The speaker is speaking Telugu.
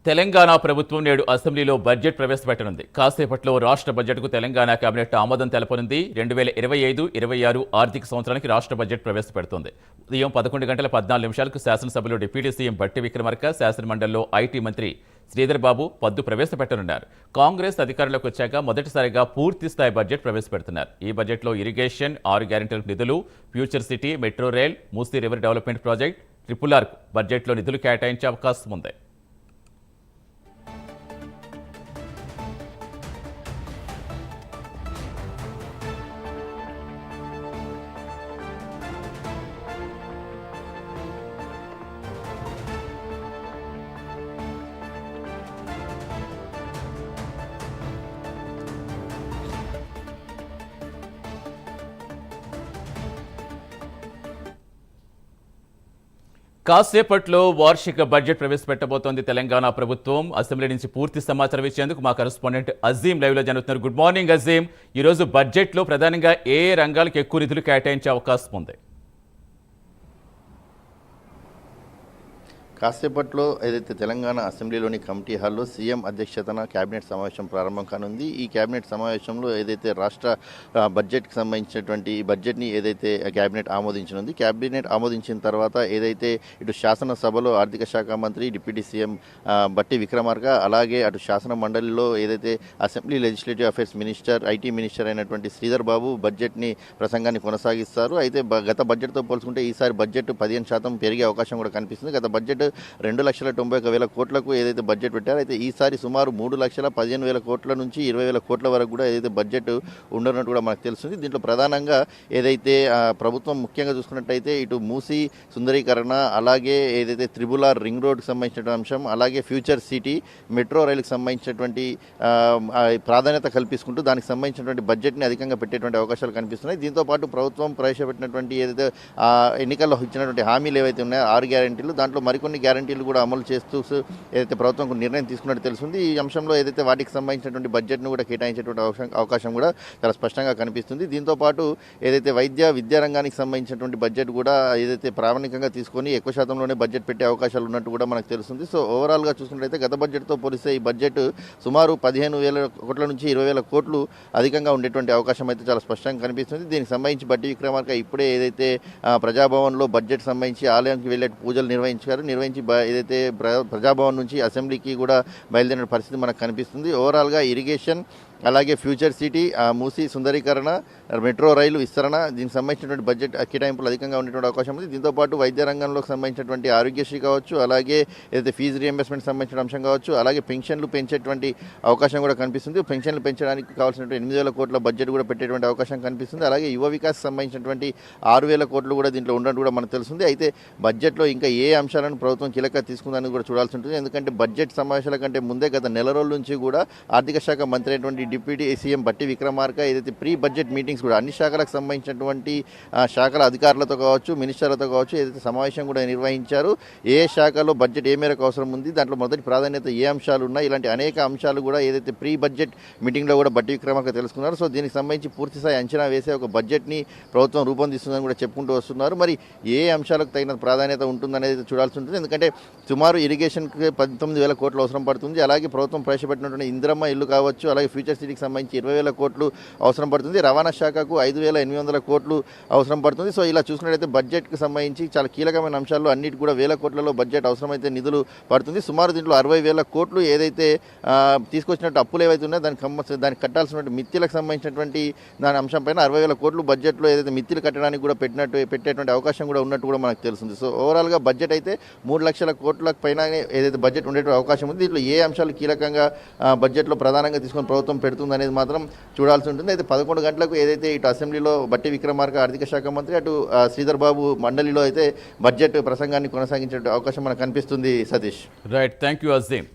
తెలంగాణ ప్రభుత్వం నేడు అసెంబ్లీలో బడ్జెట్ ప్రవేశపెట్టనుంది. కాసేపట్లో రాష్ట్ర బడ్జెట్కు తెలంగాణ కేబినెట్ ఆమోదం తెలపనుంది. 2025-26 ఆర్థిక సంవత్సరానికి రాష్ట్ర బడ్జెట్ ప్రవేశపెడుతోంది. ఉదయం 11 గంటల 14 నిమిషాలకు శాసనసభలో డిప్యూటీ సీఎం బట్టి విక్రమార్క, శాసనమండలిలో ఐటీ మంత్రి శ్రీధర్ బాబు పద్దు ప్రవేశపెట్టనున్నారు. కాంగ్రెస్ అధికారంలోకి వచ్చాక మొదటిసారిగా పూర్తిస్థాయి బడ్జెట్ ప్రవేశపెడుతున్నారు. ఈ బడ్జెట్లో ఇరిగేషన్, 6 గ్యారెంటీలకు నిధులు, future city, metro rail, Musi river development project, triple arc బడ్జెట్లో నిధులు కేటాయించే అవకాశం ఉంది. కాసేపట్లో వార్షిక బడ్జెట్ ప్రవేశపెట్టబోతోంది తెలంగాణ ప్రభుత్వం. అసెంబ్లీ నుంచి పూర్తి సమాచారం ఇచ్చేందుకు మా కరెస్పాండెంట్ అజీం లైవ్ లో జరుగుతున్నారు. Good morning Azeem. ఈరోజు బడ్జెట్ లో ప్రధానంగా ఏ రంగాలకు ఎక్కువ నిధులు కేటాయించే అవకాశం ఉంది? కాసేపట్లో ఏదైతే తెలంగాణ అసెంబ్లీలోని కమిటీ హాల్లో సీఎం అధ్యక్షతన కేబినెట్ సమావేశం ప్రారంభం కానుంది. ఈ కేబినెట్ సమావేశంలో ఏదైతే రాష్ట్ర బడ్జెట్కి సంబంధించినటువంటి బడ్జెట్ని ఏదైతే కేబినెట్ ఆమోదించనుంది, కేబినెట్ ఆమోదించిన తర్వాత ఏదైతే ఇటు శాసనసభలో ఆర్థిక శాఖ మంత్రి డిప్యూటీ సీఎం బట్టి విక్రమార్క, అలాగే అటు శాసన మండలిలో ఏదైతే assembly legislative affairs minister, IT minister అయినటువంటి శ్రీధర్ బాబు బడ్జెట్ని ప్రసంగాన్ని కొనసాగిస్తారు. అయితే గత బడ్జెట్తో పోల్చుకుంటే ఈసారి బడ్జెట్ 15% పెరిగే అవకాశం కూడా కనిపిస్తుంది. గత బడ్జెట్ 2,91,000 కోట్లకు ఏదైతే బడ్జెట్ పెట్టారో, అయితే ఈసారి సుమారు 3,15,000 కోట్ల నుంచి 20,000 కోట్ల వరకు కూడా ఏదైతే బడ్జెట్ ఉండనున్నట్టు కూడా మనకు తెలుస్తుంది. దీంట్లో ప్రధానంగా ఏదైతే ప్రభుత్వం ముఖ్యంగా చూసుకున్నట్టయితే ఇటు మూసీ సుందరీకరణ, అలాగే ఏదైతే ట్రిపుల్ ఆర్ రింగ్ రోడ్కి సంబంధించిన అంశం, అలాగే ఫ్యూచర్ సిటీ, మెట్రో రైలుకి సంబంధించినటువంటి ప్రాధాన్యత కల్పించుకుంటూ దానికి సంబంధించినటువంటి బడ్జెట్ని అధికంగా పెట్టేటువంటి అవకాశాలు కనిపిస్తున్నాయి. దీంతో పాటు ప్రభుత్వం ప్రవేశపెట్టినటువంటి ఏదైతే ఎన్నికల్లో ఇచ్చినటువంటి హామీలు ఏవైతే ఉన్నాయో 6 గ్యారెంటీలు, దాంట్లో మరికొన్ని గ్యారంటీలు కూడా అమలు చేస్తూ ఏదైతే ప్రభుత్వం నిర్ణయం తీసుకున్నట్టు తెలుస్తుంది. ఈ అంశంలో ఏదైతే వాటికి సంబంధించినటువంటి బడ్జెట్ను కూడా కేటాయించేటువంటి అవకాశం కూడా చాలా స్పష్టంగా కనిపిస్తుంది. దీంతో పాటు ఏదైతే విద్యా రంగానికి సంబంధించినటువంటి బడ్జెట్ కూడా ఏదైతే ప్రామాణికంగా తీసుకొని ఎక్కువ శాతంలోనే బడ్జెట్ పెట్టే అవకాశాలు ఉన్నట్టు కూడా మనకు తెలుస్తుంది. సో ఓవరాల్గా చూసుకున్నట్లయితే గత బడ్జెట్తో పోలిస్తే ఈ బడ్జెట్ సుమారు 15,000 కోట్ల నుంచి 20,000 కోట్లు అధికంగా ఉండేటువంటి అవకాశం అయితే చాలా స్పష్టంగా కనిపిస్తుంది. దీనికి సంబంధించి బట్టి విక్రమార్క ఇప్పుడే ఏదైతే ప్రజాభవన్లో బడ్జెట్ సంబంధించి ఆలయానికి వెళ్ళే పూజలు నిర్వహించి ఏదైతే ప్రజాభవన్ నుంచి అసెంబ్లీకి కూడా బయలుదేరిన పరిస్థితి మనకు కనిపిస్తుంది. ఓవరాల్గా ఇరిగేషన్, అలాగే ఫ్యూచర్ సిటీ, మూసీ సుందరీకరణ, మెట్రో రైలు విస్తరణ, దీనికి సంబంధించినటువంటి బడ్జెట్ కేటాయింపులు అధికంగా ఉండేటువంటి అవకాశం ఉంది. దీంతోపాటు వైద్య రంగంలోకి సంబంధించినటువంటి ఆరోగ్యశ్రీ కావచ్చు, అలాగే ఏదైతే ఫీజు రీఎంబర్స్మెంట్ సంబంధించిన అంశం కావచ్చు, అలాగే పెన్షన్లు పెంచేటువంటి అవకాశం కూడా కనిపిస్తుంది. పెన్షన్లు పెంచడానికి కావాల్సినటువంటి 8,000 కోట్ల బడ్జెట్ కూడా పెట్టేటువంటి అవకాశం కనిపిస్తుంది. అలాగే యువ వికాస్ సంబంధించినటువంటి 6,000 కోట్లు కూడా దీంట్లో ఉండడం కూడా మనకు తెలుస్తుంది. అయితే బడ్జెట్లో ఇంకా ఏ అంశాలను ప్రభుత్వం కీలకంగా తీసుకుందని కూడా చూడాల్సి ఉంటుంది. ఎందుకంటే బడ్జెట్ సమావేశాల కంటే ముందే గత నెల రోజుల నుంచి కూడా ఆర్థిక శాఖ మంత్రి అయినటువంటి డిప్యూటీ సీఎం బట్టి విక్రమార్క ఏదైతే ప్రీ బడ్జెట్ మీటింగ్స్ కూడా అన్ని శాఖలకు సంబంధించినటువంటి శాఖల అధికారులతో కావచ్చు, మినిస్టర్లతో కావచ్చు ఏదైతే సమావేశం కూడా నిర్వహించారు. ఏ శాఖలో బడ్జెట్ ఏ మేరకు అవసరం ఉంది, దాంట్లో మొదటి ప్రాధాన్యత ఏ అంశాలు ఉన్నాయి, ఇలాంటి అనేక అంశాలు కూడా ఏదైతే ప్రీ బడ్జెట్ మీటింగ్లో కూడా బట్టి విక్రమార్క తెలుసుకున్నారు. సో దీనికి సంబంధించి పూర్తిస్థాయి అంచనా వేసే ఒక బడ్జెట్ని ప్రభుత్వం రూపొందిస్తుందని కూడా చెప్పుకుంటూ వస్తున్నారు. మరి ఏ అంశాలకు తగిన ప్రాధాన్యత ఉంటుందనేది చూడాల్సి ఉంటుంది. ఎందుకంటే సుమారు ఇరిగేషన్కి 19,000 కోట్లు అవసరం పడుతుంది. అలాగే ప్రభుత్వం ప్రవేశపెట్టినటువంటి ఇందిరమ్మ ఇల్లు కావచ్చు, అలాగే ఫ్యూచర్ సిటీకి సంబంధించి 20,000 కోట్లు అవసరం పడుతుంది. రవాణా శాఖకు 5,800 కోట్లు అవసరం పడుతుంది. సో ఇలా చూసుకున్నట్లయితే బడ్జెట్కి సంబంధించి చాలా కీలకమైన అంశాల్లో అన్నిటి కూడా 1,000 కోట్లలో బడ్జెట్ అవసరమైతే నిధులు పడుతుంది. సుమారు దీంట్లో 60,000 కోట్లు ఏదైతే తీసుకొచ్చినట్టు అప్పులు ఏవైతే ఉన్నాయో దానికి కట్టాల్సినటువంటి మిత్తిలకు సంబంధించినటువంటి దాని అంశంపైన 60,000 కోట్లు బడ్జెట్లో ఏదైతే మిత్తిలు కట్టడానికి కూడా పెట్టేటువంటి అవకాశం కూడా ఉన్నట్టు కూడా మనకు తెలుస్తుంది. సో ఓవరాల్గా బడ్జెట్ అయితే 3 లక్షల కోట్ల పైన ఏదైతే బడ్జెట్ ఉండేటువంటి అవకాశం ఉంది. దీంట్లో ఏ అంశాలు కీలకంగా బడ్జెట్లో ప్రధానంగా తీసుకొని ప్రభుత్వం పెడుతుంది అనేది మాత్రం చూడాల్సి ఉంటుంది. అయితే 11 గంటలకు ఏదైతే ఇటు అసెంబ్లీలో బట్టి విక్రమార్క ఆర్థిక శాఖ మంత్రి, అటు శ్రీధర్ బాబు మండలిలో అయితే బడ్జెట్ ప్రసంగాన్ని కొనసాగించే అవకాశం మనకు కనిపిస్తుంది. Satish. Right, thank you Azeem.